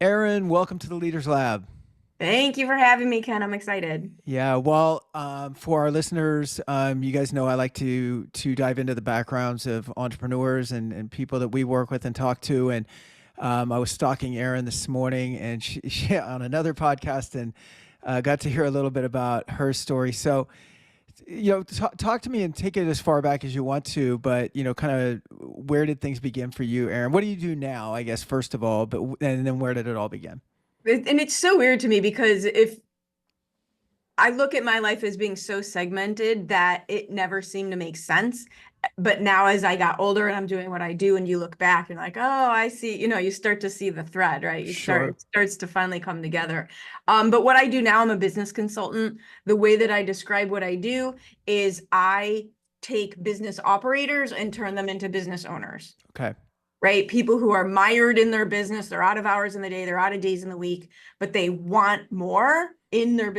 Erin, welcome to the Leaders Lab. Thank you for having me, Ken. I'm excited. Yeah, for our listeners, you guys know I like to dive into the backgrounds of entrepreneurs and people that we work with and talk to. And I was stalking Erin this morning, and she on another podcast, and got to hear a little bit about her story. So, talk to me and take it as far back as you want to, but kind of where did things begin for you, Erin? What do you do now? I guess first of all, and then where did it all begin? And it's so weird to me because if I look at my life as being so segmented that it never seemed to make sense. But now as I got older and I'm doing what I do and you look back and like, oh, I see, you start to see the thread, right? Sure. It starts to finally come together. But what I do now, I'm a business consultant. The way that I describe what I do is I take business operators and turn them into business owners. Okay. Right? People who are mired in their business, they're out of hours in the day, they're out of days in the week, but they want more in their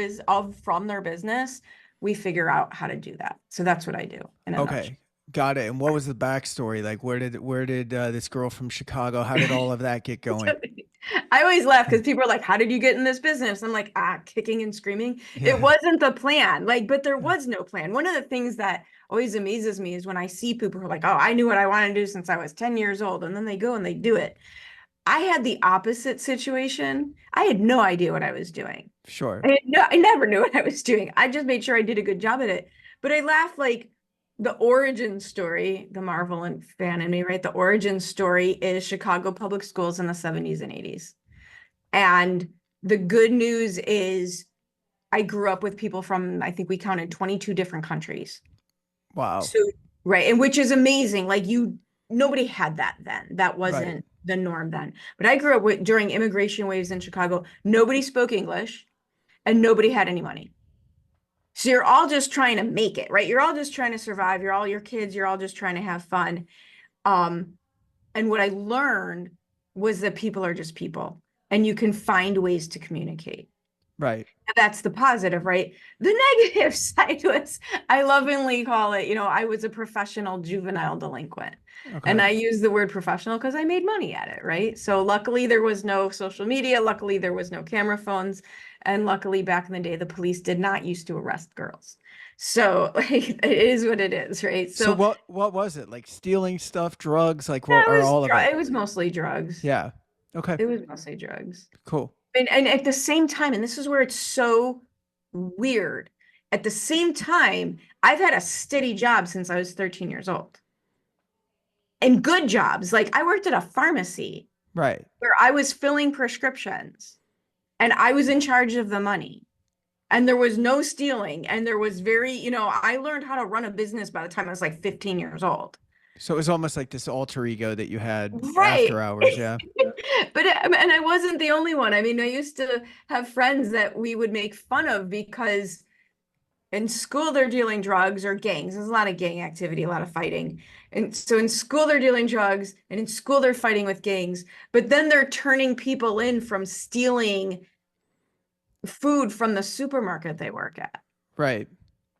from their business. We figure out how to do that. So that's what I do in a nutshell. Okay, got it. And what was the backstory? Like, where did this girl from Chicago? How did all of that get going? I always laugh because people are like, how did you get in this business? I'm like, kicking and screaming. It Yeah. wasn't the plan. But there was no plan. One of the things that always amazes me is when I see people who are like, oh, I knew what I wanted to do since I was 10 years old. And then they go and they do it. I had the opposite situation. I had no idea what I was doing. Sure. I never knew what I was doing. I just made sure I did a good job at it. But I laugh like the origin story, the Marvel and fan in me, right? The origin story is Chicago public schools in the 70s and 80s. And the good news is I grew up with people from, I think we counted 22 different countries. Wow. So, right. And which is amazing. Nobody had that then. That Right. wasn't the norm then. But I grew up during immigration waves in Chicago. Nobody spoke English and nobody had any money. So you're all just trying to make it, right? You're all just trying to survive. You're all your kids. You're all just trying to have fun. Um, and what I learned was that people are just people and you can find ways to communicate. Right. That's the positive, right? The negative side was, I lovingly call it, I was a professional juvenile delinquent. And Okay. I use the word professional because I made money at it, right? So luckily there was no social media. Luckily there was no camera phones. And luckily back in the day, the police did not used to arrest girls. So it is what it is, right? So So what was it? Like stealing stuff, drugs, like what that are was, all of it? it was mostly drugs. Yeah. Okay. It was mostly drugs. Cool. And at the same time, and this is where it's so weird. At the same time, I've had a steady job since I was 13 years old. And good jobs. Like I worked at a pharmacy Right. where I was filling prescriptions and I was in charge of the money. And there was no stealing. And there was I learned how to run a business by the time I was like 15 years old. So it was almost like this alter ego that you had Right. after hours. Yeah. And I wasn't the only one. I mean, I used to have friends that we would make fun of because in school they're dealing drugs or gangs. There's a lot of gang activity, a lot of fighting. And so in school they're dealing drugs and in school they're fighting with gangs, but then they're turning people in from stealing food from the supermarket they work at. Right.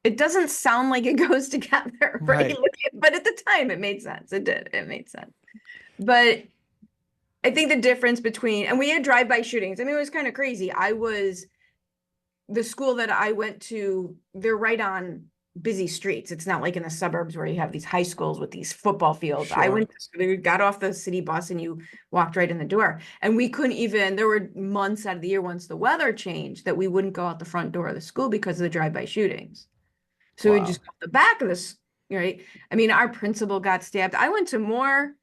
It doesn't sound like it goes together, right? Right. But at the time it made sense. It did. It made sense. But I think the difference between, and we had drive-by shootings. I mean, it was kind of crazy. The school that I went to, they're right on busy streets. It's not like in the suburbs where you have these high schools with these football fields. Sure. We got off the city bus and you walked right in the door. And we couldn't even, there were months out of the year once the weather changed that we wouldn't go out the front door of the school because of the drive-by shootings. So we'd Wow. just go out the back of this, right? I mean, our principal got stabbed. I went to more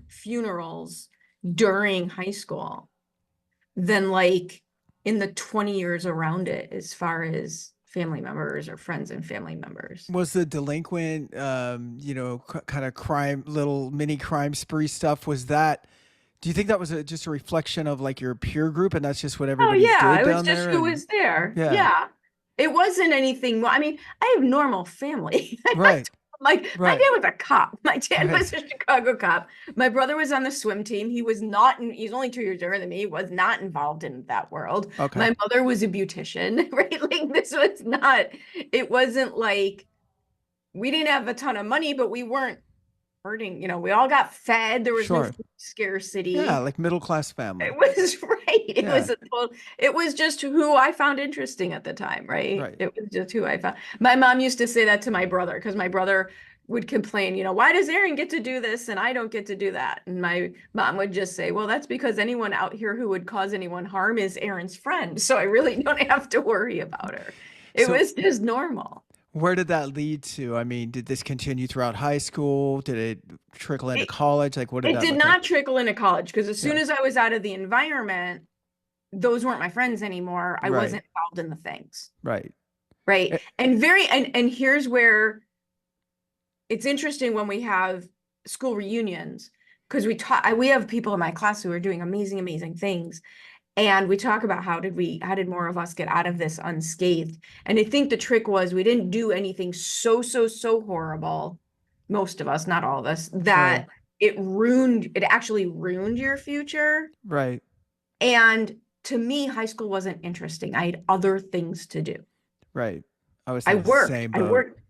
funerals during high school than like in the 20 years around it, as far as family members or friends and family members. Was the delinquent, kind of crime, little mini crime spree stuff? Was that? Do you think that was just a reflection of like your peer group, and that's just what Oh everybody yeah, did it was down just there? who And was there. yeah. Yeah. It wasn't anything. I mean, I have normal family. Right. Like my Right. dad was a cop. My dad Right. was a Chicago cop. My brother was on the swim team. He's only 2 years younger than me. He was not involved in that world. Okay. My mother was a beautician, right? Like it wasn't like we didn't have a ton of money, but we weren't hurting. We all got fed. There was no Sure. food Yeah, scarcity. like middle class It family. was right. Yeah. It was just who I found interesting at the time, right? Right. It was just who I found. My mom used to say that to my brother because my brother would complain, why does Erin get to do this and I don't get to do that? And my mom would just say, well, that's because anyone out here who would cause anyone harm is Erin's friend. So I really don't have to worry about her. It So was just normal. where did that lead to? I mean, did this continue throughout high school? Did it trickle into It, college? Like, what did it that did look like? not trickle into college because as Yeah. soon as I was out of the environment, those weren't my friends anymore. I Right. wasn't involved in the things. Right. Right. Eh, And here's where it's interesting when we have school reunions because we have people in my class who are doing amazing, amazing things. And we talk about how did more of us get out of this unscathed? And I think the trick was we didn't do anything so horrible, most of us, not all of us, Sure. that it actually ruined your future. Right. And to me, high school wasn't interesting. I had other things to do. Right. I was I in the worked. same I boat. worked.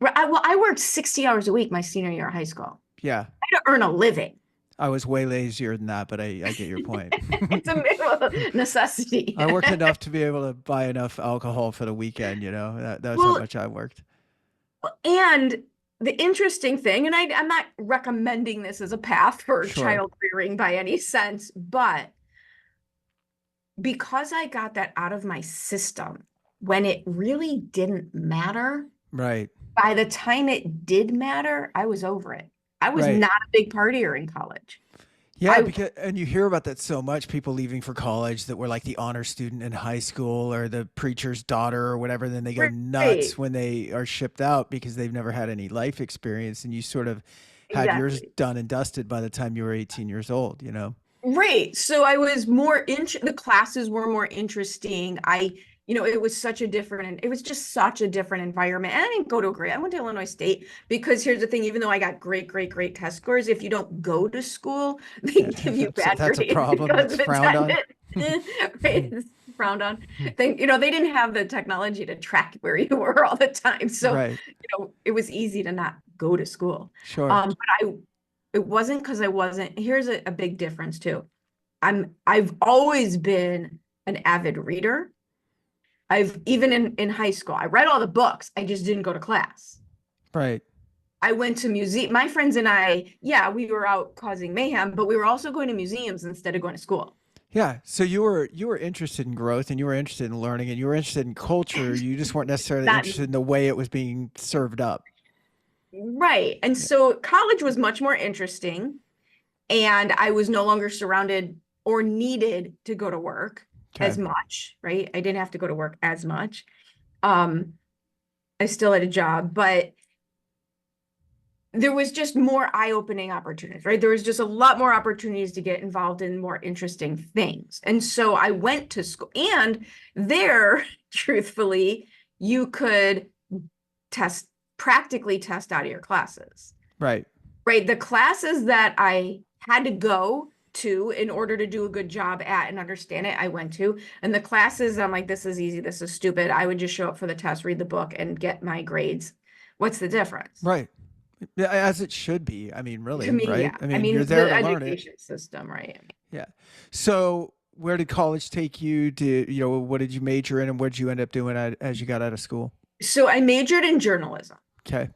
I worked 60 hours a week my senior year of high school. Yeah. I had to earn a living. I was way lazier than that, but I get your point. It's a middle necessity. I worked enough to be able to buy enough alcohol for the weekend, that was how Well, much I worked. and the interesting thing, and I'm not recommending this as a path for Sure. child rearing by any sense, but because I got that out of my system when it really didn't matter, Right. by the time it did matter, I was over it. I was Right. not a big partier in college. Yeah, I because and you hear about that so much, people leaving for college that were like the honor student in high school or the preacher's daughter or whatever, then they go Right, nuts when they are shipped out because they've never had any life experience and you sort of had yours exactly. done and dusted by the time you were 18 years old. Right. So I was the classes were more interesting. It was just such a different environment. And I didn't go to a great, I went to Illinois State because here's the thing, even though I got great test scores, if you don't go to school, they Yeah, give you so bad that's a grades problem. because That's of frowned on. attendance. Right. It's frowned on. They didn't have the technology to track where you were all the time. So, Right. it was easy to not go to school. Sure. It wasn't because I wasn't. Here's a big difference too. I've always been an avid reader. I've even in high school, I read all the books. I just didn't go to class. Right. I went to museum. My friends and I, yeah, we were out causing mayhem, but we were also going to museums instead of going to school. Yeah. So you were interested in growth and you were interested in learning and you were interested in culture. You just weren't necessarily That interested in the way it was being served up. right. And Yeah. so college was much more interesting, and I was no longer surrounded or needed to go to work Okay. as much, right? I didn't have to go to work as much. Um, I still had a job, but there was just more eye-opening opportunities, right? There was just a lot more opportunities to get involved in more interesting things. And so I went to school, and there, truthfully, you could practically test out of your classes, Right. right? The classes that I had to go to in order to do a good job at and understand it, I went to. And the classes, I'm like, this is easy, this is stupid. I would just show up for the test, read the book, and get my grades. What's the difference? Right. Yeah, as it should be. I mean, To really, me, right? yeah. I I mean, you're mean, there the to learn it. education system, right? Yeah. So, where did college take you? What did you major in and what did you end up doing as you got out of school? So I majored in journalism, Okay.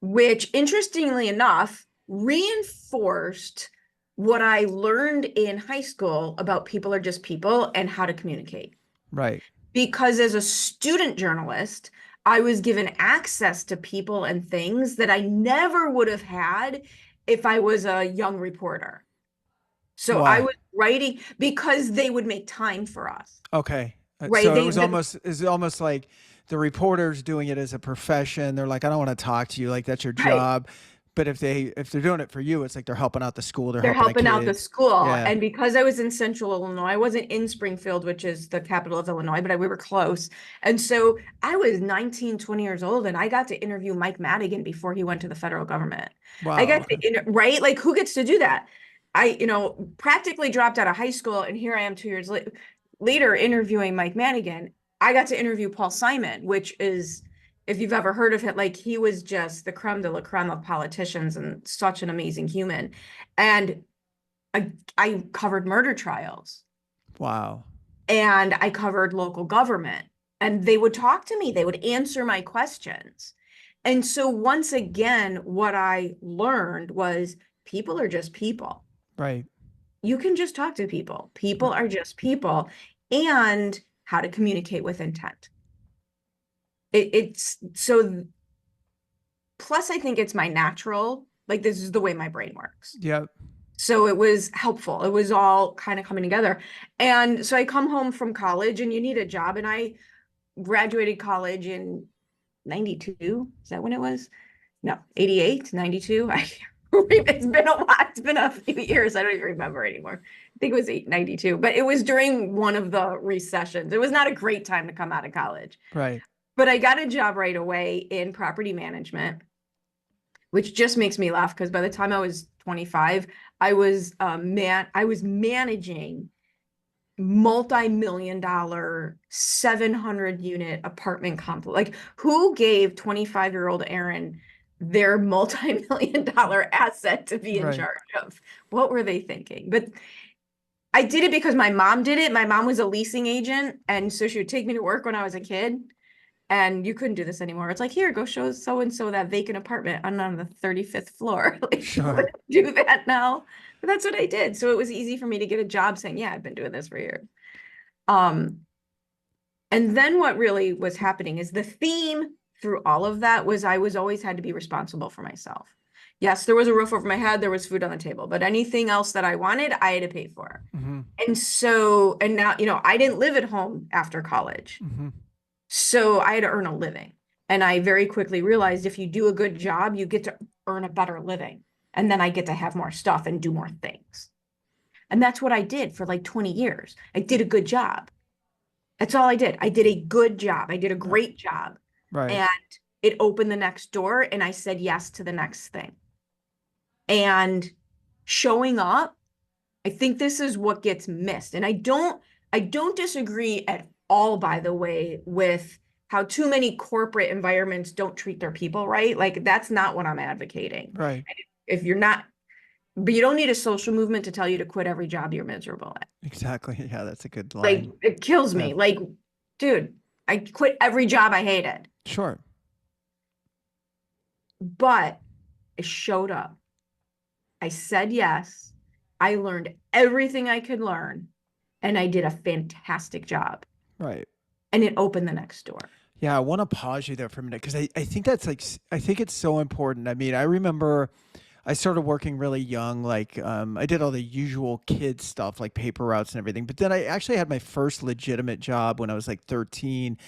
which interestingly enough reinforced what I learned in high school about people are just people and how to communicate. Right. Because as a student journalist, I was given access to people and things that I never would have had if I was a young reporter. So I Why? was writing because they would make time for us, Okay. right? So it was almost like the reporters doing it as a profession. They're like, I don't want to talk to you. Like that's your Right. job. But if they're doing it for you, it's like they're helping out the school. They're They're helping a helping out the kid. school. Yeah. And because I was in central Illinois, I wasn't in Springfield, which is the capital of Illinois, but we were close. And so I was 19, 20 years old, and I got to interview Mike Madigan before he went to the federal government. I Wow. got Okay. right? Like, who gets to do that? Practically dropped out of high school, and here I am 2 years later interviewing Mike Madigan. I got to interview Paul Simon, which is if you've ever heard of him, like he was just the creme de la creme of politicians and such an amazing human. And I covered murder trials Wow. and I covered local government, and they would talk to me, they would answer my questions. And so once again, what I learned was people are just people. Right. You can just talk to people. People are just people, and how to communicate with intent. It's so, plus I think it's my natural, like this is the way my brain works. Yep. So it was helpful. It was all kind of coming together. And so I come home from college and you need a job. And I graduated college in 92. Is that when it was? No, 88, 92. It's been a while. It's been a few years. I don't even remember anymore. I think it was 92, but it was during one of the recessions. It was not a great time to come out of college. Right. But I got a job right away in property management, which just makes me laugh because by the time I was 25, I was managing multi-million-dollar 700-unit apartment complex. Like, who gave 25-year-old Erin their multi-million-dollar asset to be in charge of? What were they thinking? But I did it because my mom did it. My mom was a leasing agent, and so she would take me to work when I was a kid. And you couldn't do this anymore. It's like, here, go show so-and-so that vacant apartment on the 35th floor. Like, Sure. do that now. But that's what I did. So it was easy for me to get a job saying, yeah, I've been doing this for years. And then what really was happening is the theme through all of that was I was always had to be responsible for myself. Yes, there was a roof over my head, there was food on the table, but anything else that I wanted, I had to pay for. Mm-hmm. And so, and now, I didn't live at home after college. Mm-hmm. So I had to earn a living. And I very quickly realized if you do a good job, you get to earn a better living. And then I get to have more stuff and do more things. And that's what I did for like 20 years. I did a good job. That's all I did. I did a good job. I did a great job. Right. And it opened the next door and I said yes to the next thing. And showing up, I think this is what gets missed. And I don't disagree at all, by the way, with how too many corporate environments don't treat their people right. Like, that's not what I'm advocating. Right. If you're not, but you don't need a social movement to tell you to quit every job you're miserable at. Exactly. Yeah, that's a good line. Like, it kills me. Like, dude, I quit every job I hated. Sure. But I showed up. I said yes. I learned everything I could learn. And I did a fantastic job. Right. And it opened the next door. Yeah, I want to pause you there for a minute because I think that's I think it's so important. I mean, I remember I started working really young. Like, I did all the usual kid stuff like paper routes and everything. But then I actually had my first legitimate job when I was like 13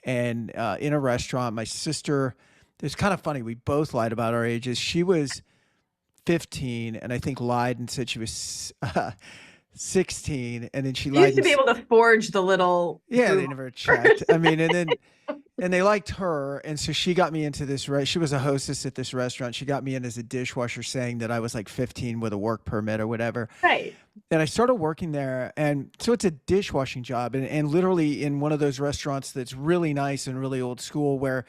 and in a restaurant. My sister, it's kind of funny. We both lied about our ages. She was 15 and I think lied and said she was 16, and then she You lied. used to be able to forge the little. Yeah, they never checked. I mean, and they liked her, and so she got me into this. She was a hostess at this restaurant. She got me in as a dishwasher, saying that I was like 15 with a work permit or whatever. Right. And I started working there, and so it's a dishwashing job, and literally in one of those restaurants that's really nice and really old school, where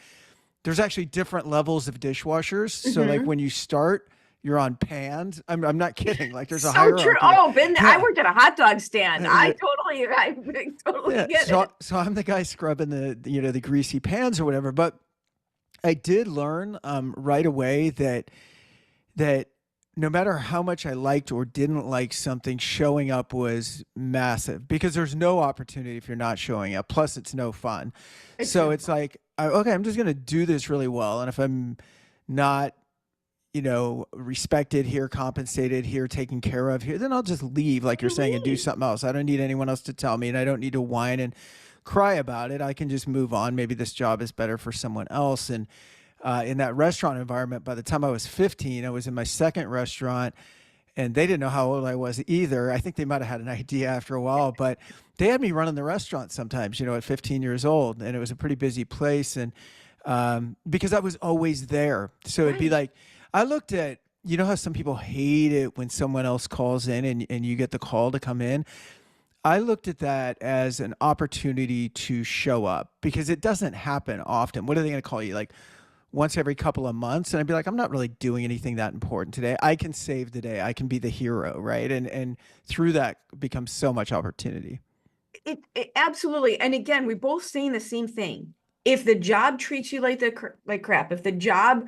there's actually different levels of dishwashers. So like when you start, you're on pans. I'm not kidding. Like there's a hierarchy. True. Oh, been there. Yeah. I worked at a hot dog stand. Yeah. I totally get it. So I'm the guy scrubbing the greasy pans or whatever. But I did learn right away that no matter how much I liked or didn't like something, showing up was massive because there's no opportunity if you're not showing up. Plus, it's no fun. It's like, okay, I'm just going to do this really well. And if I'm not respected here, compensated here, taken care of here, then I'll just leave, like you're saying, and do something else. I don't need anyone else to tell me, and I don't need to whine and cry about it. I can just move on. Maybe this job is better for someone else. And in that restaurant environment, by the time I was 15, I was in my second restaurant, and they didn't know how old I was either. I think they might have had an idea after a while, but they had me running the restaurant sometimes, at 15 years old, and it was a pretty busy place. And because I was always there. So it'd be like, I looked at, how some people hate it when someone else calls in and you get the call to come in. I looked at that as an opportunity to show up because it doesn't happen often. What are they going to call you? Like once every couple of months? And I'd be like, I'm not really doing anything that important today. I can save the day. I can be the hero, right? And through that becomes so much opportunity. It absolutely. And again, we both saying the same thing. If the job treats you like like crap, if the job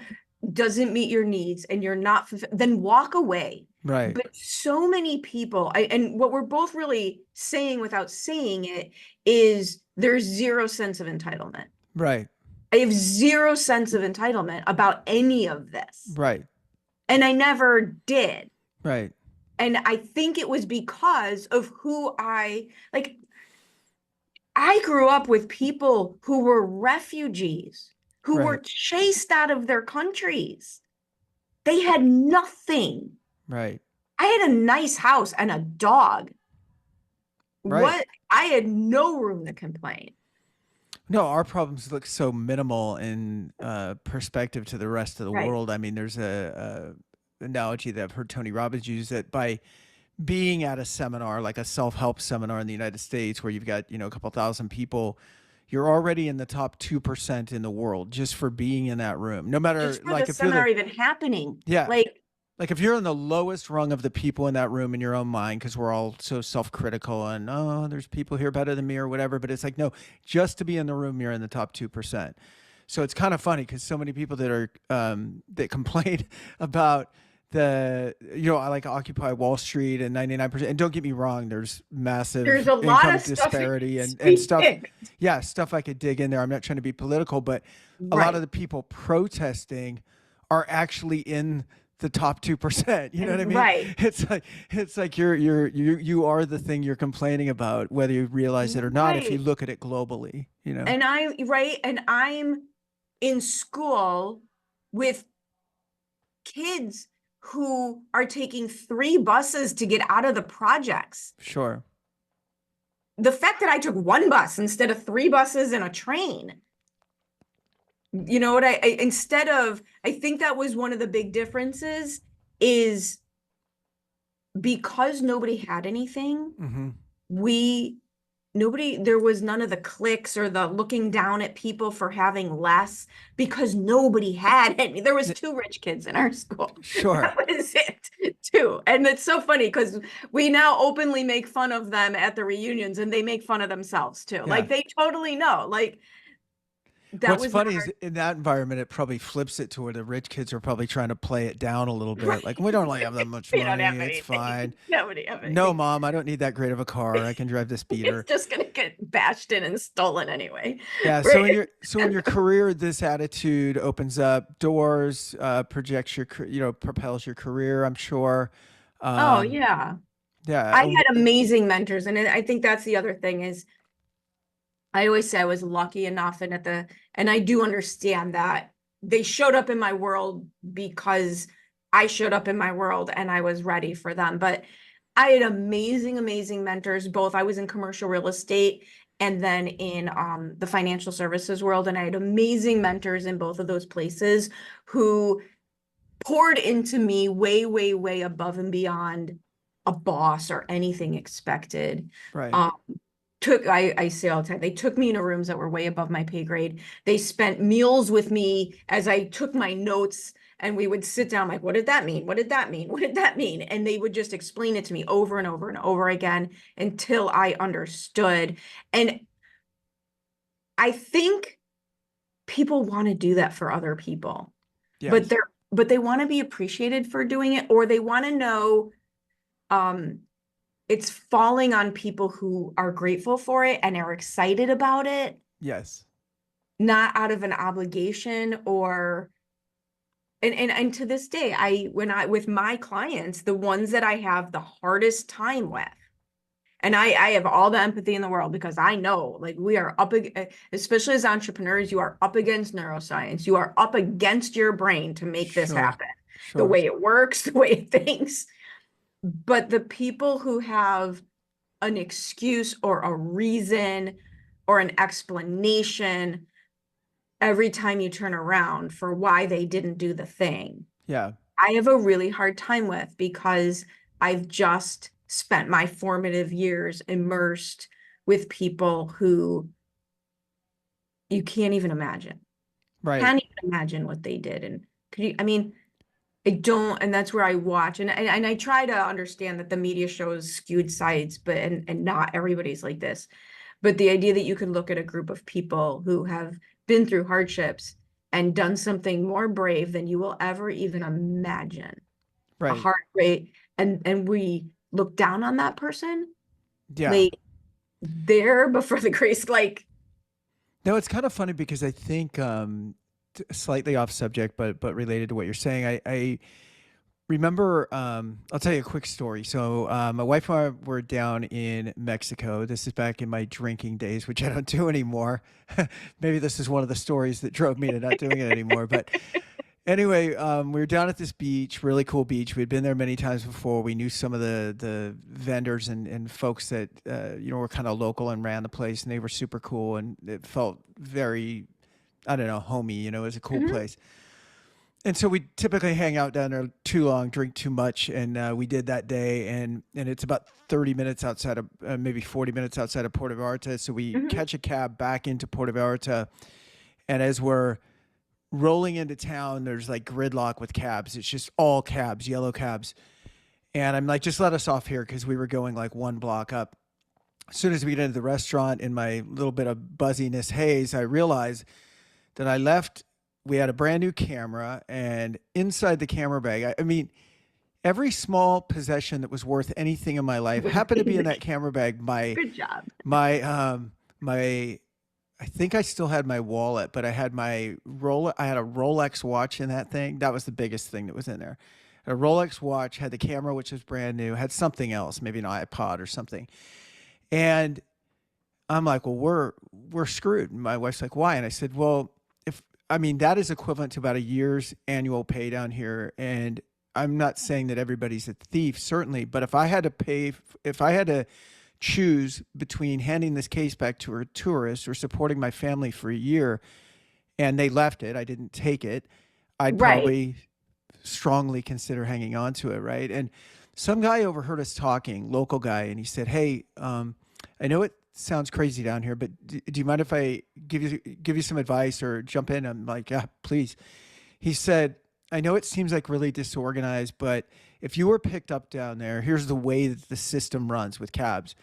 doesn't meet your needs and you're not, then walk away. Right. But so many people, and what we're both really saying without saying it is there's zero sense of entitlement. Right. I have zero sense of entitlement about any of this. Right. And I never did. Right. And I think it was because of who like, I grew up with people who were refugees, who were Right. chased out of their countries. They had nothing. Right. I had a nice house and a dog. Right. What? I had no room to complain. No, our problems look so minimal in perspective to the rest of the Right. world. I mean, there's a analogy that I've heard Tony Robbins use that by being at a seminar, like a self-help seminar in the United States, where you've got, a couple thousand people, you're already in the top 2% in the world just for being in that room. No matter Just for the like if you're seminar the even happening. yeah, Like, like if you're in the lowest rung of the people in that room in your own mind, because we're all so self-critical and oh, there's people here better than me or whatever. But it's like, no, just to be in the room, you're in the top 2%. So it's kind of funny because so many people that are that complain about I like Occupy Wall Street and 99%. And don't get me wrong, there's there's massive a lot income of stuff. disparity and stuff. Yeah, stuff I could dig in there. I'm not trying to be political, but a lot of Right. the people protesting are actually in the top 2%. You know what I mean? Right. It's like you are the thing you're complaining about, whether you realize it or not, if you Right. look at it globally. And right. And I'm in school with kids who are taking 3 buses to get out of the projects. Sure. The fact that I took 1 bus instead of 3 buses and a train, you know what I think that was one of the big differences is because nobody had anything, Hmm. we there was none of the clicks or the looking down at people for having less because nobody had any. There was 2 rich kids in our school. Sure. That was it, two. And it's so funny because we now openly make fun of them at the reunions and they make fun of themselves too. Yeah. Like they totally know. Like that What's was not funny our is in that environment, it probably flips it to where the rich kids are probably trying to play it down a little bit. Like, we don't really have that much we don't have money. It's anything. fine. Nobody have No, anything. mom, I don't need that great of a car. I can drive this beater. It's just gonna get bashed in and stolen anyway. Yeah. So in Right. your career, this attitude opens up doors, projects propels your career, I'm sure. Oh Um, yeah. yeah. I had amazing mentors, and I think that's the other thing is I always say I was lucky enough, and I do understand that they showed up in my world because I showed up in my world and I was ready for them. But I had amazing, amazing mentors. Both I was in commercial real estate and then in the financial services world, and I had amazing mentors in both of those places who poured into me way, way, way above and beyond a boss or anything expected. Right. Um, I say all the time, they took me into rooms that were way above my pay grade. They spent meals with me as I took my notes and we would sit down like, what did that mean? What did that mean? What did that mean? And they would just explain it to me over and over and over again until I understood. And I think people want to do that for other people, but Yes. they want to be appreciated for doing it, or they want to know um it's falling on people who are grateful for it and are excited about it, Yes. not out of an obligation or and to this day, when I with my clients, the ones that I have the hardest time with, and I have all the empathy in the world because I know like we are especially as entrepreneurs, you are up against neuroscience, you are up against your brain to make this Sure. happen, the Sure. way it works, the way it thinks. But the people who have an excuse or a reason or an explanation every time you turn around for why they didn't do the thing, Yeah. I have a really hard time with because I've just spent my formative years immersed with people who you can't even imagine. Right. Can't even imagine what they did. And could you, I mean, I don't, and that's where I watch and I try to understand that the media shows skewed sides, but and not everybody's like this. But the idea that you could look at a group of people who have been through hardships and done something more brave than you will ever even imagine, a Right. heart rate, and we look down on that person, Yeah. like they're before the grace, like No, it's kind of funny because I think slightly off subject, but related to what you're saying. I remember. I'll tell you a quick story. So my wife and I were down in Mexico. This is back in my drinking days, which I don't do anymore. Maybe this is one of the stories that drove me to not doing it anymore. But anyway, we were down at this beach, really cool beach. We'd been there many times before. We knew some of the vendors and folks that were kind of local and ran the place, and they were super cool, and it felt very, I don't know, homey. It was a cool mhm, place. And so we typically hang out down there too long, drink too much, and we did that day. And it's about 30 minutes outside of maybe 40 minutes outside of Puerto Vallarta. So we mhm. catch a cab back into Puerto Vallarta, and as we're rolling into town, there's like gridlock with cabs. It's just all cabs, yellow cabs. And I'm like, just let us off here because we were going like one block up. As soon as we get into the restaurant, in my little bit of buzziness haze, I realized that I left. We had a brand new camera, and inside the camera bag, I mean, every small possession that was worth anything in my life happened to be in that camera bag. My Good job. my my I think I still had my wallet, but I had I had a Rolex watch in that thing. That was the biggest thing that was in there. A Rolex watch, had the camera, which was brand new, had something else, maybe an iPod or something. And I'm like, well, we're screwed. And my wife's like, why? And I said, well, if I mean that is equivalent to about a year's annual pay down here. And I'm not saying that everybody's a thief, certainly, but if I had to choose between handing this case back to a tourist or supporting my family for a year, and they left it, I didn't take it, I'd Right. probably strongly consider hanging on to it, right? And some guy overheard us talking, local guy, and he said, "Hey, I know it sounds crazy down here, but do you mind if I give you some advice or jump in?" I'm like, "Yeah, please." He said, "I know it seems like really disorganized, but if you were picked up down there, here's the way that the system runs with cabs.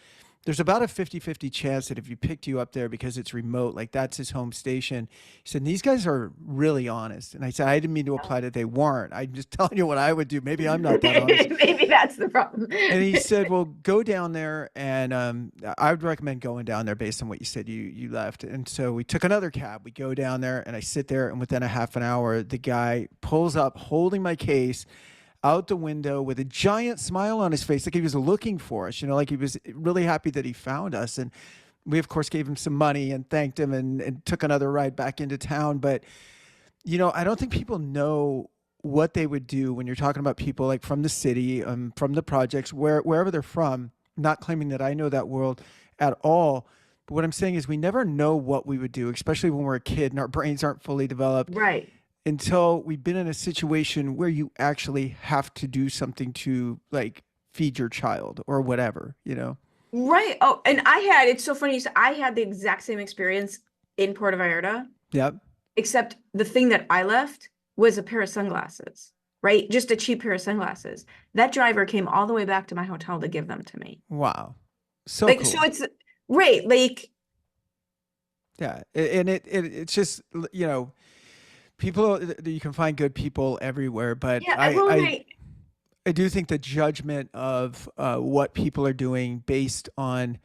There's about a 50-50 chance that if you picked you up there because it's remote, like that's his home station." He said, "These guys are really honest." And I said, "I didn't mean to apply that they weren't. I'm just telling you what I would do. Maybe I'm not that honest." Maybe that's the problem. And he said, "Well, go down there, and I would recommend going down there based on what you said you left." And so we took another cab. We go down there, and I sit there, and within a half an hour, the guy pulls up, holding my case out the window with a giant smile on his face, like he was looking for us. Like he was really happy that he found us. And we, of course, gave him some money and thanked him, and took another ride back into town. But I don't think people know what they would do when you're talking about people like from the city, from the projects, wherever they're from. Not claiming that I know that world at all, but what I'm saying is we never know what we would do, especially when we're a kid and our brains aren't fully developed, Right. until we've been in a situation where you actually have to do something to like feed your child or whatever. Right. Oh, and it's so funny. I had the exact same experience in Puerto Vallarta, Yep. except the thing that I left was a pair of sunglasses, right? Just a cheap pair of sunglasses. That driver came all the way back to my hotel to give them to me. Wow. So Like, so cool. it's right. Like, Yeah. And it's just, people, you can find good people everywhere, but yeah, I, well, and I, I do think the judgment of what people are doing based on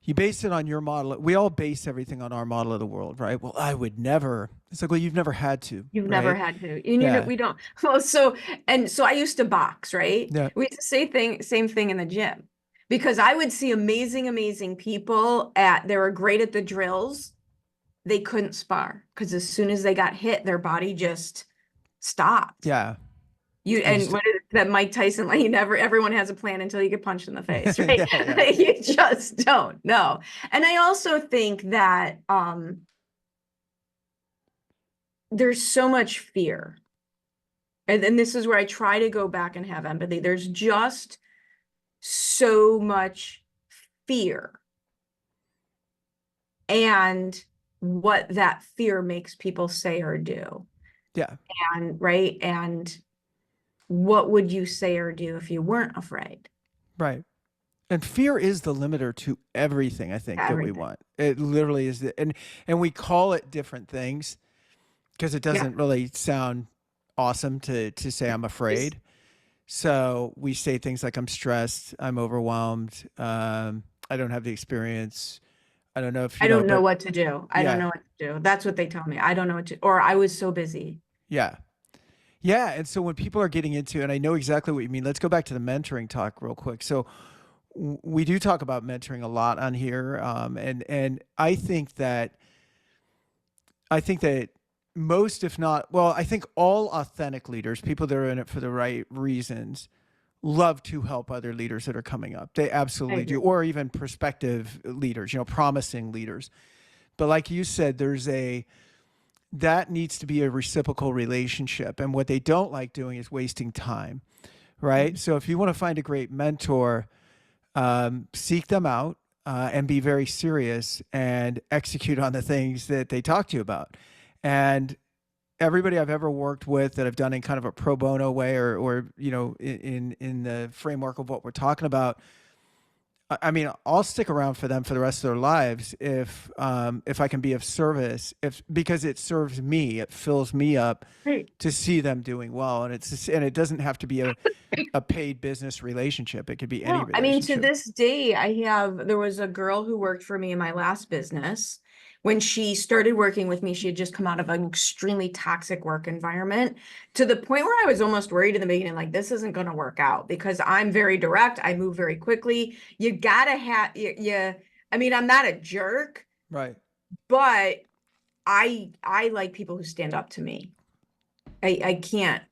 you base it on your model. We all base everything on our model of the world, right? Well, I would never. It's like, well, you've never had to, you've never right? had to, and Yeah. we don't. Well, so I used to box, right? Yeah. We used to say same thing in the gym because I would see amazing people they were great at the drills. They couldn't spar because as soon as they got hit, their body just stopped. Yeah. I And used to, what is that Mike Tyson, like everyone has a plan until you get punched in the face, right? yeah, yeah. You just don't know. And I also think that there's so much fear. And this is where I try to go back and have empathy. There's just so much fear and what that fear makes people say or do. Yeah. And right. And what would you say or do if you weren't afraid? Right. And fear is the limiter to everything I think that we Everything. want. It literally is and we call it different things because it Yeah. doesn't really sound awesome to say I'm It's- afraid. So we say things like I'm stressed, I'm overwhelmed, I don't have the experience. I don't know if I don't know but what to do. I don't yeah, know what to do. That's what they tell me. I don't know what to, or I was so busy. yeah. Yeah, and so when people are getting into, and I know exactly what you mean. Let's go back to the mentoring talk real quick. So we do talk about mentoring a lot on here, and I think that most, if not, well, I think all authentic leaders, people that are in it for the right reasons, love to help other leaders that are coming up. They I absolutely do, agree. or even prospective leaders, promising leaders. But like you said, that needs to be a reciprocal relationship. And what they don't like doing is wasting time, right? Mhm. So if you want to find a great mentor, seek them out and be very serious and execute on the things that they talk to you about. And everybody I've ever worked with that I've done in kind of a pro bono way, or in the framework of what we're talking about, I mean, I'll stick around for them for the rest of their lives if I can be of service, if because it serves me, it fills me up Right. to see them doing well, and it doesn't have to be a paid business relationship. It could be any No, I mean, to relationship. this day, there was a girl who worked for me in my last business. When she started working with me, she had just come out of an extremely toxic work environment to the point where I was almost worried in the beginning, like, this isn't going to work out because I'm very direct. I move very quickly. You gotta have, I mean, I'm not a jerk, Right. but I like people who stand up to me. I can't,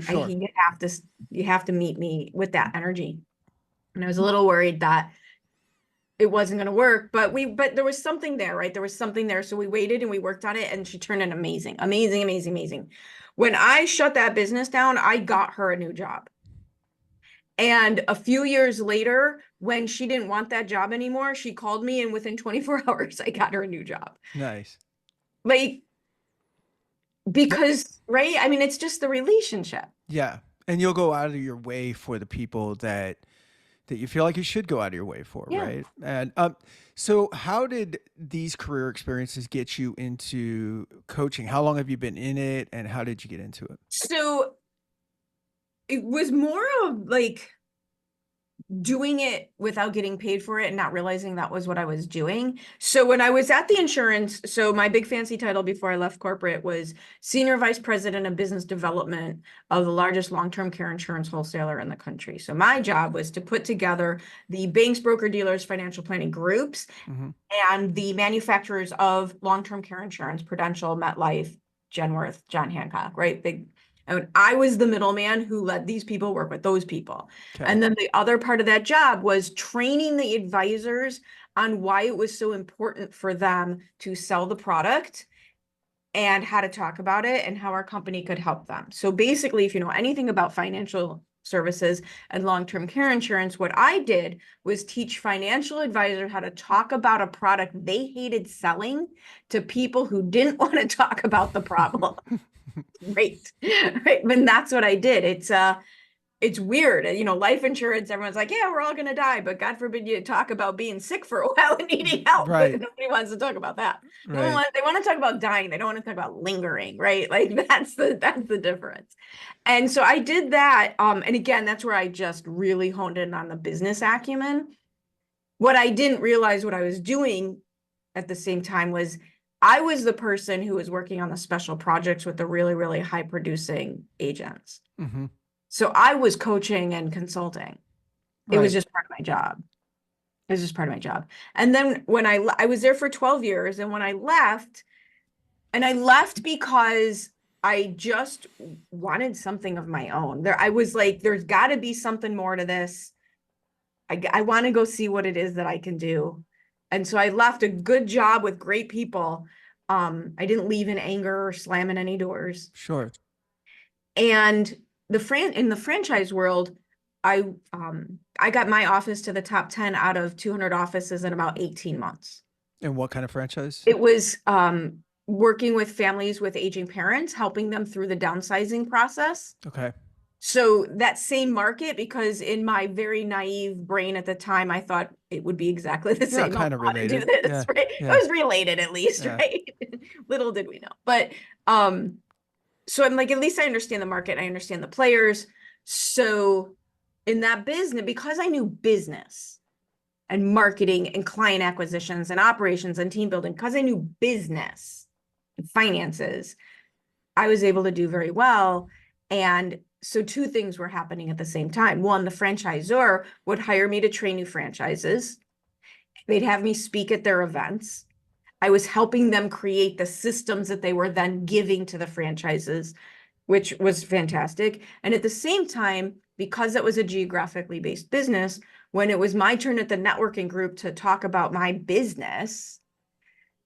Sure. you have to meet me with that energy. And I was a little worried that it wasn't going to work, but there was something there, right? There was something there. So we waited and we worked on it and she turned in amazing, amazing, amazing, amazing. When I shut that business down, I got her a new job. And a few years later, when she didn't want that job anymore, she called me and within 24 hours, I got her a new job. Nice. Like, That, because, right? I mean, it's just the relationship. yeah. And you'll go out of your way for the people that you feel like you should go out of your way for, Yeah. right? And so how did these career experiences get you into coaching? How long have you been in it, and how did you get into it? So it was more of like doing it without getting paid for it and not realizing that was what I was doing. So when I was at the insurance, so my big fancy title before I left corporate was Senior Vice President of Business Development of the largest long-term care insurance wholesaler in the country. So my job was to put together the banks, broker dealers, financial planning groups, Mm-hmm. and the manufacturers of long-term care insurance, Prudential, MetLife, Genworth, John Hancock, right? I was the middleman who let these people work with those people. Okay. And then the other part of that job was training the advisors on why it was so important for them to sell the product and how to talk about it and how our company could help them. So basically, if you know anything about financial services and long-term care insurance, what I did was teach financial advisors how to talk about a product they hated selling to people who didn't want to talk about the problem. Right. Right. And that's what I did. It's weird. Life insurance, everyone's like, yeah, we're all going to die. But God forbid you talk about being sick for a while and needing help. But Right. nobody wants to talk about that. Right. They want to talk about dying. They don't want to talk about lingering, right? Like that's the difference. And so I did that. And again, that's where I just really honed in on the business acumen. What I didn't realize what I was doing at the same time was I was the person who was working on the special projects with the really, really high producing agents. Mm-hmm. So I was coaching and consulting. It was Right. just part of my job. It was just part of my job. And then when I was there for 12 years, and when I left, and I left because I just wanted something of my own. I was like, there's got to be something more to this. I want to go see what it is that I can do. And so I left a good job with great people. I didn't leave in anger or slamming any doors. Sure. And in the franchise world, I got my office to the top 10 out of 200 offices in about 18 months. And what kind of franchise? It was working with families with aging parents, helping them through the downsizing process. Okay. So that same market, because in my very naive brain at the time, I thought it would be exactly the Yeah, same. kind of How to do related. this, Yeah. right? It Yeah. was related at least, Yeah. right? Little did we know. But so I'm like, at least I understand the market, I understand the players. So in that business, because I knew business and marketing and client acquisitions and operations and team building, because I knew business and finances, I was able to do very well. And so two things were happening at the same time. One, the franchisor would hire me to train new franchises. They'd have me speak at their events. I was helping them create the systems that they were then giving to the franchises, which was fantastic. And at the same time, because it was a geographically based business, when it was my turn at the networking group to talk about my business,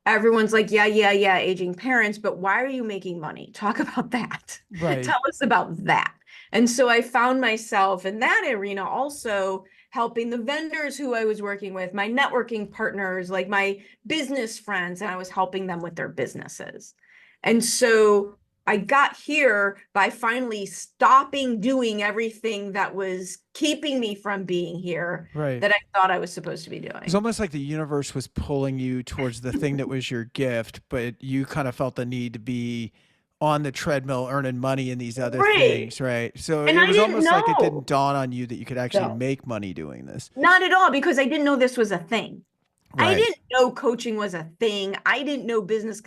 everyone's like, yeah, aging parents, but why are you making money? Talk about that. Right. Tell us about that. And so I found myself in that arena also helping the vendors who I was working with, my networking partners, like my business friends, and I was helping them with their businesses. And so I got here by finally stopping doing everything that was keeping me from being here Right. that I thought I was supposed to be It's doing. almost like the universe was pulling you towards the thing that was your gift, but you kind of felt the need to be on the treadmill earning money in these other Right. things, right? So And it I was didn't almost like it didn't know. dawn on you that you could actually No, make money doing this. not at all, because I didn't know this was a thing. I Right. didn't know coaching was a thing. I didn't know business.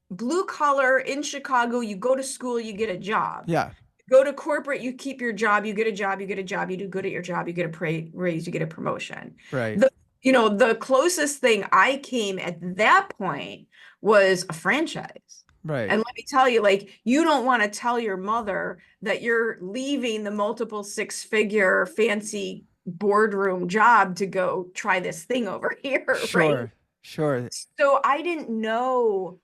Blue collar in Chicago, you go to school, you get a job. Yeah. Go to corporate, you keep your job, you get a job, you get a job, you do good at your job, you get a raise, you get a promotion. Right. The, the closest thing I came at that point was a franchise. Right. And let me tell you, like, you don't want to tell your mother that you're leaving the multiple six-figure fancy boardroom job to go try this thing over here, right? Sure. Sure. So I didn't know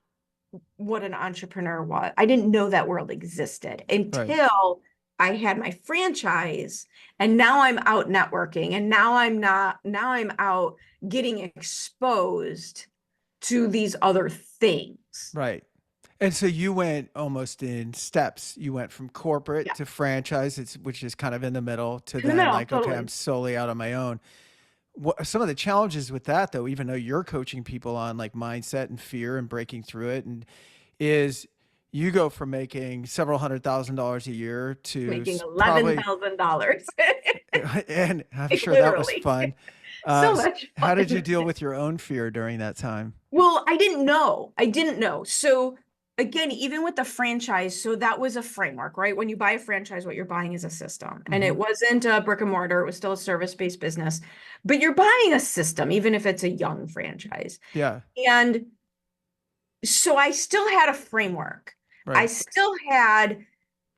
what an entrepreneur was. I didn't know that world existed Right. until I had my franchise, and now I'm out networking, and now I'm out getting exposed to these other things. Right. And so you went almost in steps. You went from corporate Yeah, to franchise, which is kind of in the middle, to in the then middle, like, okay, I'm totally. solely out on my own. What are some of the challenges with that though, even though you're coaching people on like mindset and fear and breaking through it, and is you go from making several $100,000 a year to Making probably, $11,000. and I'm Like, sure that was literally. fun. So much How did you fun. deal with your own fear during that time? Well, I didn't know. I didn't know. So again, even with the franchise, so that was a framework, right? When you buy a franchise, what you're buying is a system. And Hmm. it wasn't a brick and mortar, it was still a service-based business. But you're buying a system, even if it's a young franchise. Yeah. And so I still had a framework. I Right. still had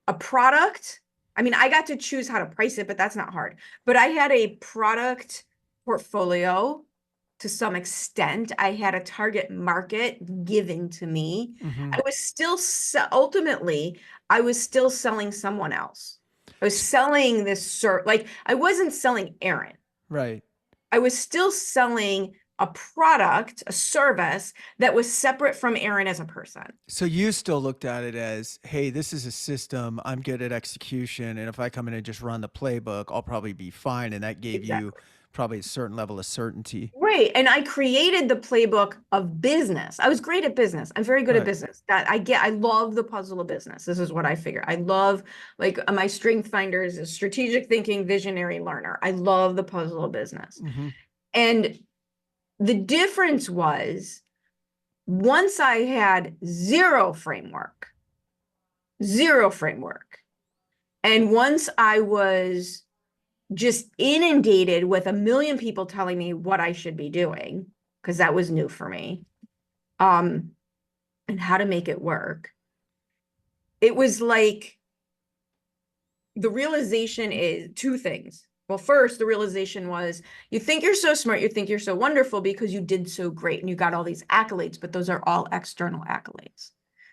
a product. I mean, I got to choose how to price it, but that's not hard. But I had a product portfolio to some extent. I had a target market given to me. Hmm. I was still ultimately, I was still selling someone else. I was selling this like I wasn't selling Erin. Right. I was still selling a product, a service that was separate from Erin as a person. So you still looked at it as, hey, this is a system. I'm good at execution. And if I come in and just run the playbook, I'll probably be fine. And that gave you Exactly. probably a certain level of certainty. Right. And I created the playbook of business. I was great at business. I'm very good at Right. business. I love the puzzle of business. This is what I figure. I love, like, my strength finder is a strategic thinking, visionary learner. I love the puzzle of business. Hmm. And the difference was once I had zero framework, and once I was just inundated with a million people telling me what I should be doing, because that was new for me, and how to make it work. It was like the realization is two things. Well, first, the realization was you think you're so smart, you think you're so wonderful because you did so great and you got all these accolades, but those are all external accolades.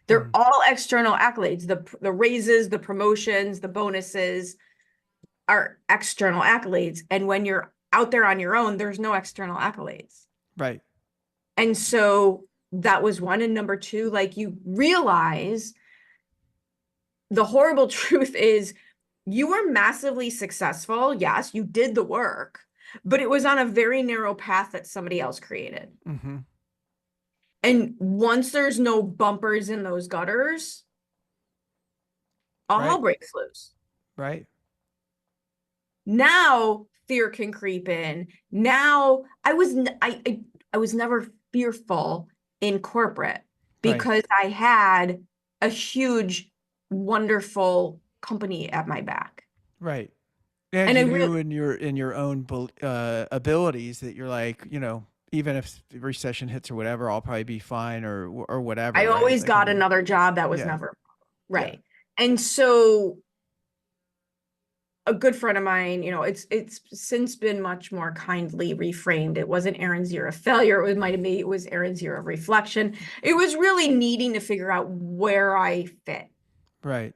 They're Mm. all external accolades, the raises, the promotions, the bonuses. are external accolades. And when you're out there on your own, there's no external accolades. Right. And so that was one. And number two, like, you realize the horrible truth is you were massively successful. Yes, you did the work, but it was on a very narrow path that somebody else created. Mm-hmm. And once there's no bumpers in those gutters, all hell Right. breaks loose. Right. Now fear can creep in. Now I was never fearful in corporate Right. because I had a huge, wonderful company at my back. Right. And And I you really, knew in your own abilities that you're like, you know, even if the recession hits or whatever, I'll probably be fine or I whatever. Right. always Like, I got mean, another job that was yeah. never Yeah. right. And so a good friend of mine, it's since been much more kindly reframed. It wasn't Erin's year of failure. It was Erin's year of reflection. It was really needing to figure out where I fit. Right.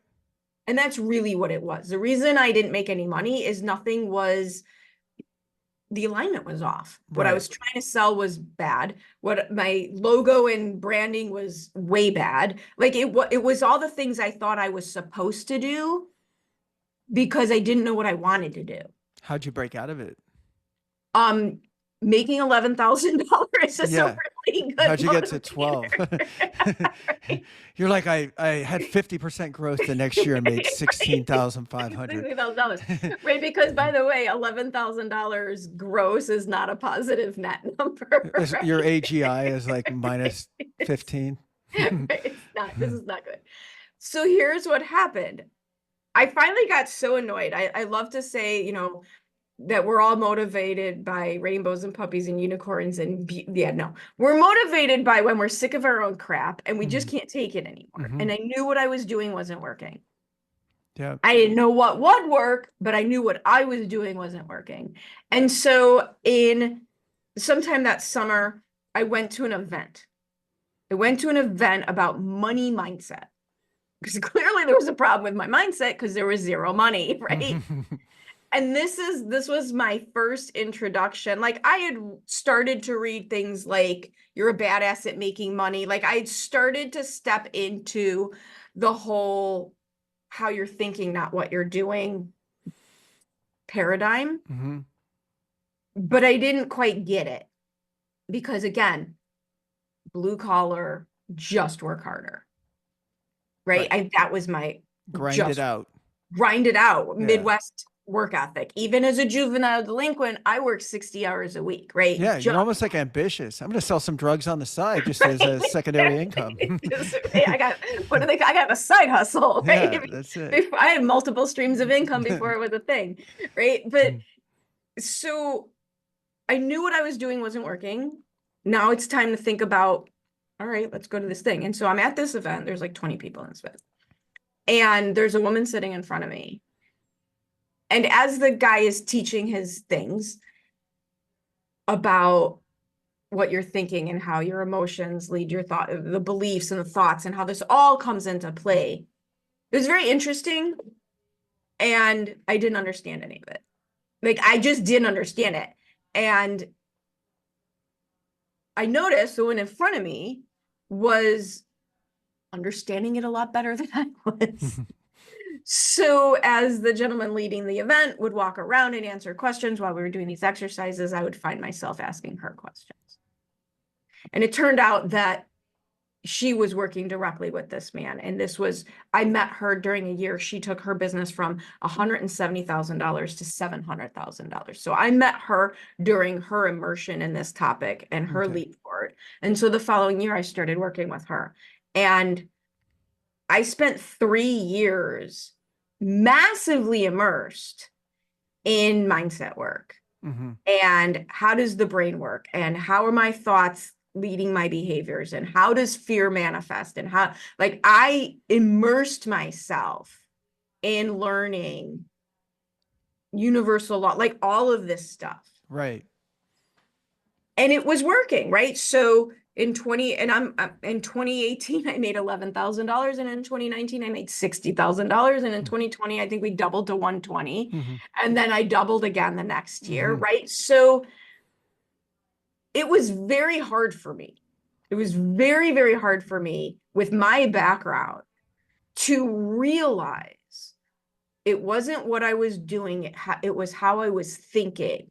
And that's really what it was. The reason I didn't make any money is the alignment was off. What I Right. was trying to sell was bad. What my logo and branding was way bad. Like it was all the things I thought I was supposed to do because I didn't know what I wanted to do. How'd you break out of it? Making $11,000 is a Yeah. really How'd good you get to 12? motivator. Right? You're like, I had 50% growth the next year and made 16,500. $60,000. Right? Because by the way, $11,000 gross is not a positive net number. Your Right? AGI is like minus 15. It's not, this is not good. So here's what happened. I finally got so annoyed. I love to say, that we're all motivated by rainbows and puppies and unicorns and no, we're motivated by when we're sick of our own crap and we just can't take it anymore. Mm-hmm. And I knew what I was doing wasn't working. Yeah. I didn't know what would work, but I knew what I was doing wasn't working. And so in sometime that summer, I went to an event. I went to an event about money mindset because clearly there was a problem with my mindset because there was zero money, right? And this was my first introduction. Like, I had started to read things like You're a Badass at Making Money. Like, I had started to step into the whole how you're thinking, not what you're doing paradigm. Mm-hmm. But I didn't quite get it because, again, blue collar, just work harder. Right? That was my Grind it out. Grind it out. Yeah. Midwest work ethic. Even as a juvenile delinquent, I work 60 hours a week, right? Yeah, you're almost like ambitious. I'm going to sell some drugs on the side just as a secondary income. I got a side hustle, right? Yeah, that's it. I had multiple streams of income before it was a thing, right? But so I knew what I was doing wasn't working. Now it's time to think about, all right, let's go to this thing. And so I'm at this event. There's like 20 people in this event. And there's a woman sitting in front of me. And as the guy is teaching his things about what you're thinking and how your emotions lead your thought, the beliefs and the thoughts and how this all comes into play, it was very interesting. And I didn't understand any of it. Like, I just didn't understand it. And I noticed the one in front of me was understanding it a lot better than I was. So as the gentleman leading the event would walk around and answer questions while we were doing these exercises, I would find myself asking her questions. And it turned out that she was working directly with this man. And I met her during a year. She took her business from $170,000 to $700,000. So I met her during her immersion in this topic and her leap forward. And so the following year, I started working with her. And I spent 3 years massively immersed in mindset work. And how does the brain work? And how are my thoughts leading my behaviors? And how does fear manifest? And how, like, I immersed myself in learning universal law, like all of this stuff. Right. And it was working, right? So in 2018 I made $11,000, and in 2019 I made $60,000, and in 2020 I think we doubled to 120, Mm-hmm. and then I doubled again the next year, Mm-hmm. right? So it was very hard for me. It was very, very hard for me with my background to realize it wasn't what I was doing, it was how I was thinking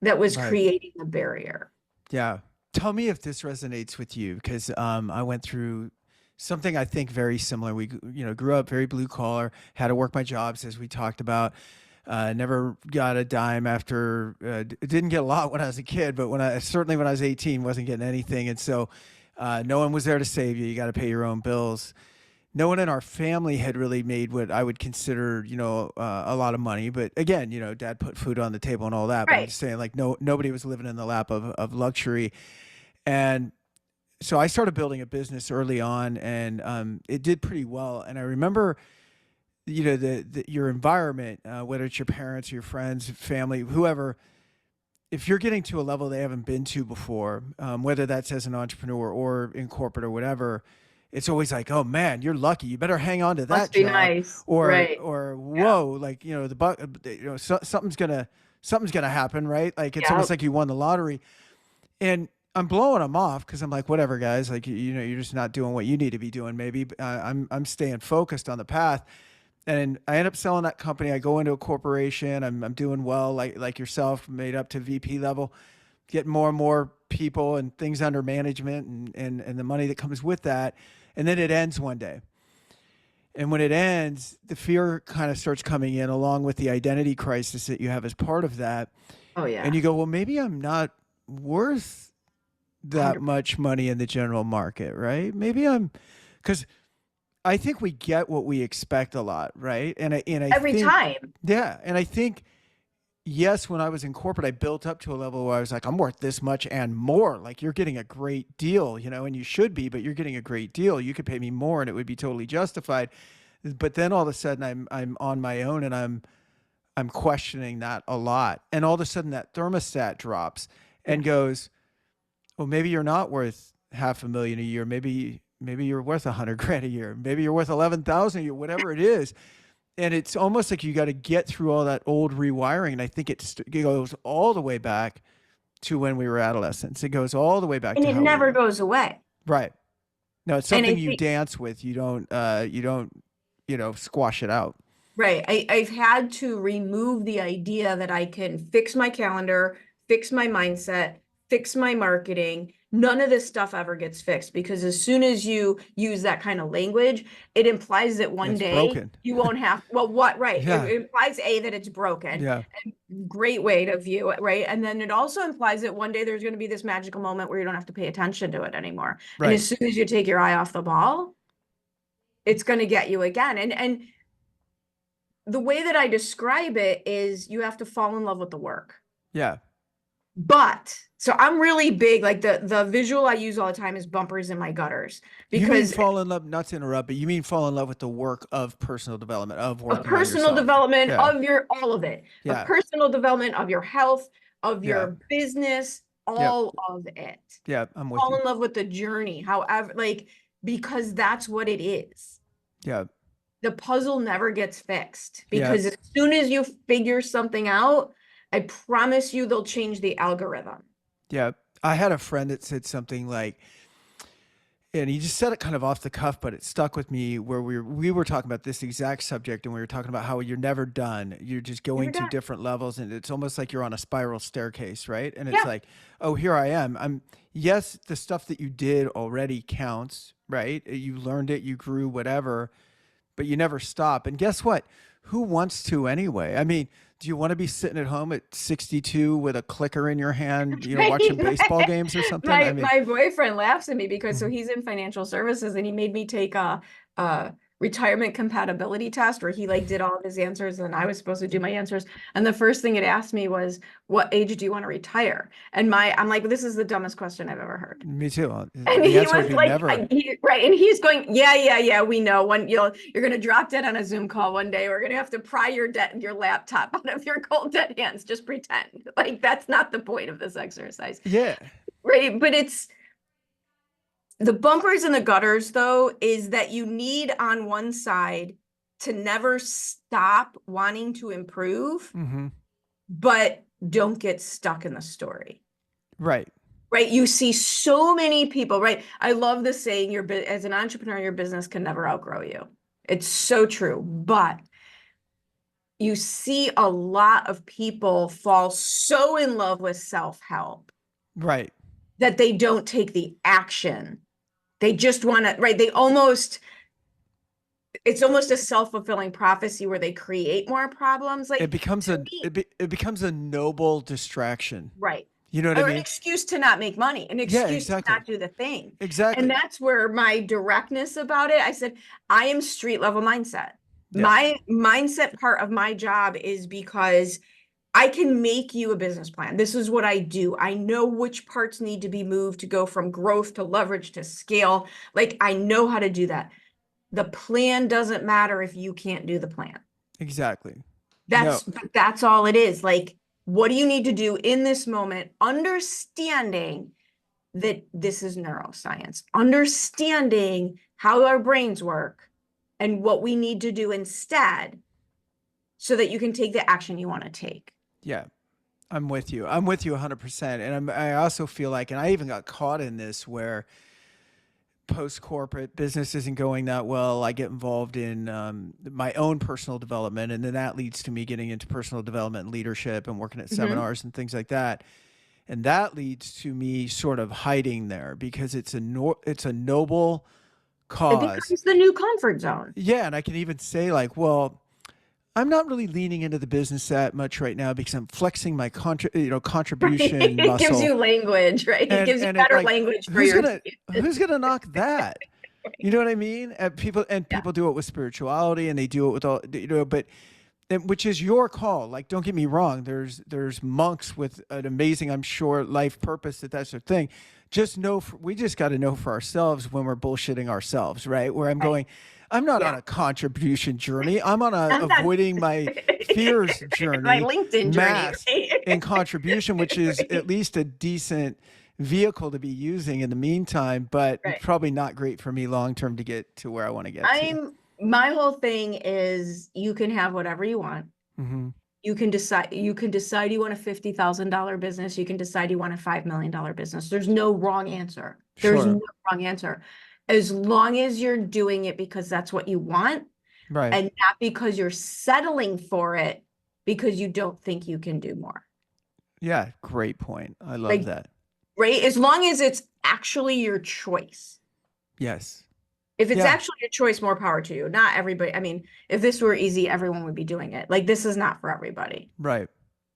that was Right. creating a barrier. Yeah. Tell me if this resonates with you, because I went through something I think very similar. We, grew up very blue collar, had to work my jobs as we talked about. Never got a dime after, didn't get a lot when I was a kid, but certainly when I was 18, wasn't getting anything. And so no one was there to save you. You got to pay your own bills. No one in our family had really made what I would consider, a lot of money. But again, dad put food on the table and all that. But I'm Right. just saying, like, nobody was living in the lap of luxury. And so I started building a business early on, and it did pretty well. And I remember, your environment, whether it's your parents, your friends, family, whoever, if you're getting to a level they haven't been to before, whether that's as an entrepreneur or in corporate or whatever, it's always like, oh man, you're lucky. You better hang on to that Must be job, nice. or Right. Yeah. whoa, like something's gonna happen, right? Like it's Yeah. almost like you won the lottery. And I'm blowing them off because I'm like, whatever, guys. Like you're just not doing what you need to be doing. Maybe I'm staying focused on the path, and I end up selling that company. I go into a corporation. I'm doing well, like yourself, made up to VP level, getting more and more people and things under management, and the money that comes with that. And then it ends one day. And when it ends, the fear kind of starts coming in along with the identity crisis that you have as part of that. Oh And yeah. you go, well, maybe I'm not worth that 100%. much money in the general market, right? Maybe because I think we get what we expect a lot, right? And I Every think, time. yeah, and I think, yes, when I was in corporate, I built up to a level where I was like, I'm worth this much and more. Like you're getting a great deal, and you should be, but you're getting a great deal. You could pay me more, and it would be totally justified. But then all of a sudden, I'm on my own, and I'm questioning that a lot, and all of a sudden that thermostat drops Yeah. and goes, well, maybe you're not worth 500,000 a year. Maybe you're worth 100 grand a year. Maybe you're worth 11,000 a year, whatever it is. And it's almost like you got to get through all that old rewiring. And I think it goes all the way back to when we were adolescents. It goes all the way back And to it how we never were. goes away. Right. No, it's And I something you think, dance with. You don't, squash it out. right, I've had to remove the idea that I can fix my calendar, fix my mindset, fix my marketing. None of this stuff ever gets fixed, because as soon as you use that kind of language, it implies that one It's day broken. you won't have, well, what, right? It Yeah. implies A, that it's broken. Yeah. Great way to view it, right? And then it also implies that one day there's going to be this magical moment where you don't have to pay attention to it anymore. And Right. as soon as you take your eye off the ball, it's going to get you again. And the way that I describe it is you have to fall in love with the work. Yeah. But so I'm really big, like the visual I use all the time is bumpers in my gutters, You mean because fall in love, not to interrupt, but you mean fall in love with the work of personal development, of of working on personal yourself. development Yeah. of your, all of it, of Yeah. personal development of your health, of Yeah. your business, Yep. all of it. Yeah. I'm with Fall you. in love with the journey, however, like, because that's what it is. Yeah. The puzzle never gets fixed, Yeah. because as soon as you figure something out, I promise you they'll change the algorithm. Yeah. I had a friend that said something like, and he just said it kind of off the cuff, but it stuck with me, where we were talking about this exact subject, and we were talking about how you're never done. You're just Never going to done. different levels, and it's almost like you're on a spiral staircase, right? And it's Yeah. like, oh, here I am. Yes, the stuff that you did already counts, right? You learned it, you grew, whatever, but you never stop. And guess what? Who wants to anyway? I mean, do you want to be sitting at home at 62 with a clicker in your hand, Right, watching baseball right. games or something? My I mean, my boyfriend laughs at me because, so mhm. he's in financial services, and he made me take a retirement compatibility test where he like did all of his answers and I was supposed to do my answers. And the first thing it asked me was, what age do you want to retire? And I'm like, this is the dumbest question I've ever heard. Me too. And The he answer would was be like, never. right. And he's going, yeah, we know, you're going to drop dead on a Zoom call one day. We're going to have to pry your laptop out of your cold dead hands. Just pretend like that's not the point of this exercise. Yeah. Right. But it's The bumpers and the gutters, though, is that you need on one side to never stop wanting to improve, Mm-hmm. but don't get stuck in the story. Right. Right? You see so many people, right? I love the saying, as an entrepreneur, your business can never outgrow you. It's so true. But you see a lot of people fall so in love with self-help Right. that they don't take the action. They just want to, right? It's almost a self-fulfilling prophecy where they create more problems. It Like becomes to a me, it becomes a noble distraction. right. You know what I Or an mean? excuse to not make money, an Yeah, excuse to exactly. not do the thing. And Exactly. that's where my directness about it, I said, I am street level mindset. Yeah. My mindset part of my job is because I can make you a business plan. This is what I do. I know which parts need to be moved to go from growth to leverage to scale. Like I know how to do that. The plan doesn't matter if you can't do the plan. Exactly. No. That's all it is. Like, what do you need to do in this moment? Understanding that this is neuroscience, understanding how our brains work and what we need to do instead so that you can take the action you want to take. Yeah. I'm with you. I'm with you 100%. And I also feel like, and I even got caught in this where post corporate business isn't going that well. I get involved in my own personal development, and then that leads to me getting into personal development and leadership and working at Mm-hmm. seminars and things like that. And that leads to me sort of hiding there because it's a noble It cause. becomes the new comfort zone. Yeah, and I can even say like, well, I'm not really leaning into the business that much right now because I'm flexing my Right? contribution It gives muscle, you language, right? It gives you and it better like language for who's your gonna excuses. who's gonna knock that? You know what I mean? And Yeah. people do it with spirituality, and they do it with all but which is your call. Like, don't get me wrong. There's monks with an amazing, I'm sure, life purpose that's their thing. Just know we just got to know for ourselves when we're bullshitting ourselves, right? Where I'm Right. going, I'm not on Yeah. a contribution journey. I'm on a I'm not avoiding my fears my journey, LinkedIn journey, masked right? in contribution, which is at Right. least a decent vehicle to be using in the meantime, but Right. probably not great for me long term to get to where I want to get to. My whole thing is you can have whatever you want. Hmm. You can decide you want a $50,000 business. You can decide you want a $5 million business. There's no wrong answer. There's Sure. no wrong answer. As long as you're doing it because that's what you want Right. and not because you're settling for it because you don't think you can do more. Yeah. Great point. I love Like, that. right? As long as it's actually your choice. Yes. If it's Yeah. actually your choice, more power to you. Not everybody. I mean, if this were easy, everyone would be doing it. Like, this is not for everybody. Right.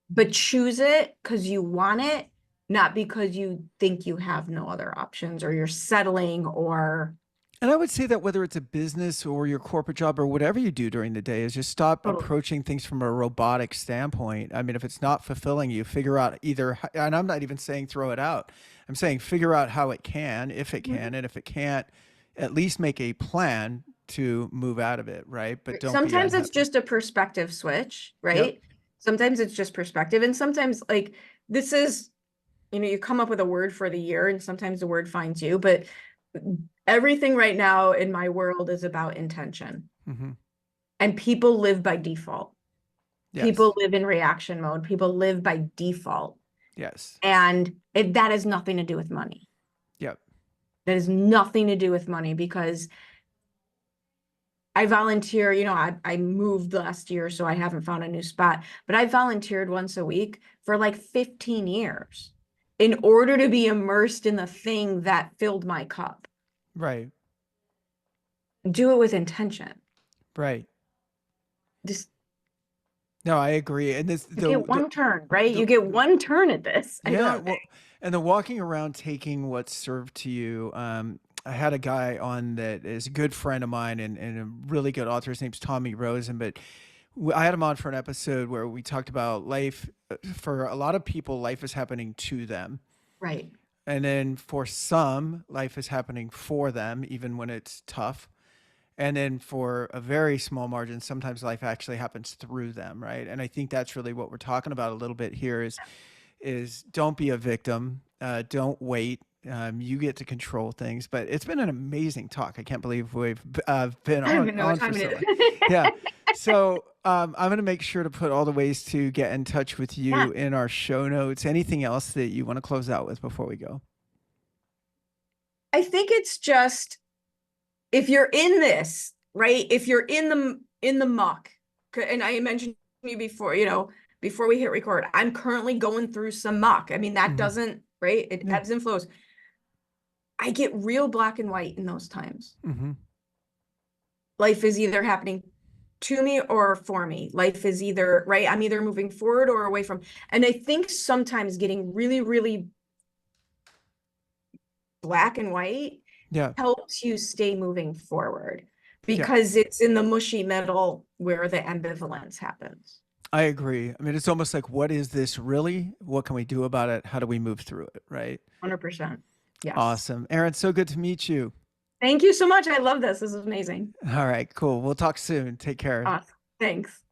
But choose it because you want it, not because you think you have no other options or you're settling or And I would say that whether it's a business or your corporate job or whatever you do during the day is just stop totally. approaching things from a robotic standpoint. I mean, if it's not fulfilling you, figure out either, and I'm not even saying throw it out. I'm saying figure out how it can, if it Mhm. can, and if it can't, at least make a plan to move out of it, right? But don't be Sometimes it's unhappy. just a perspective switch, Yep. right? Sometimes it's just perspective. And sometimes, like, this is, you come up with a word for the year, and sometimes the word finds you. But everything right now in my world is about intention. Hmm. And people live by default. People Yes. live in reaction mode. People live by default. Yes. And that has nothing to do with money. Yep. That has nothing to do with money because I volunteer, I moved last year, so I haven't found a new spot, but I volunteered once a week for like 15 years in order to be immersed in the thing that filled my cup. Right. Do it with intention. Right. Just No, I agree. And this you get one turn, right? the You get one turn at this. I yeah, don't well, and the walking around taking what's served to you. I had a guy on that is a good friend of mine and a really good author. His name's Tommy Rosen, but I had him on for an episode where we talked about life. For a lot of people, life is happening to them. right. And then for some, life is happening for them, even when it's tough. And then for a very small margin, sometimes life actually happens through them, right? And I think that's really what we're talking about a little bit here is don't be a victim. Don't wait. You get to control things. But it's been an amazing talk. I can't believe we've been I don't even know what on for time so it long. is. Yeah. So I'm going to make sure to put all the ways to get in touch with Yeah. you in our show notes. Anything else that you want to close out with before we go? I think it's just, if you're in this, right? If you're in the muck, and I mentioned to you before, before we hit record, I'm currently going through some muck. I mean, that Hmm. doesn't, right? It Yeah. ebbs and flows. I get real black and white in those times. Hmm. Life is either happening to me or for me. Life is either, right? I'm either moving forward or away from. And I think sometimes getting really, really black and white Yeah. helps you stay moving forward, Yeah. because it's in the mushy middle where the ambivalence happens. I agree. I mean, it's almost like, what is this really? What can we do about it? How do we move through it? Right. 100%. Yes. Awesome. Erin, so good to meet you. Thank you so much. I love this. This is amazing. All right, cool. We'll talk soon. Take care. Awesome. Thanks.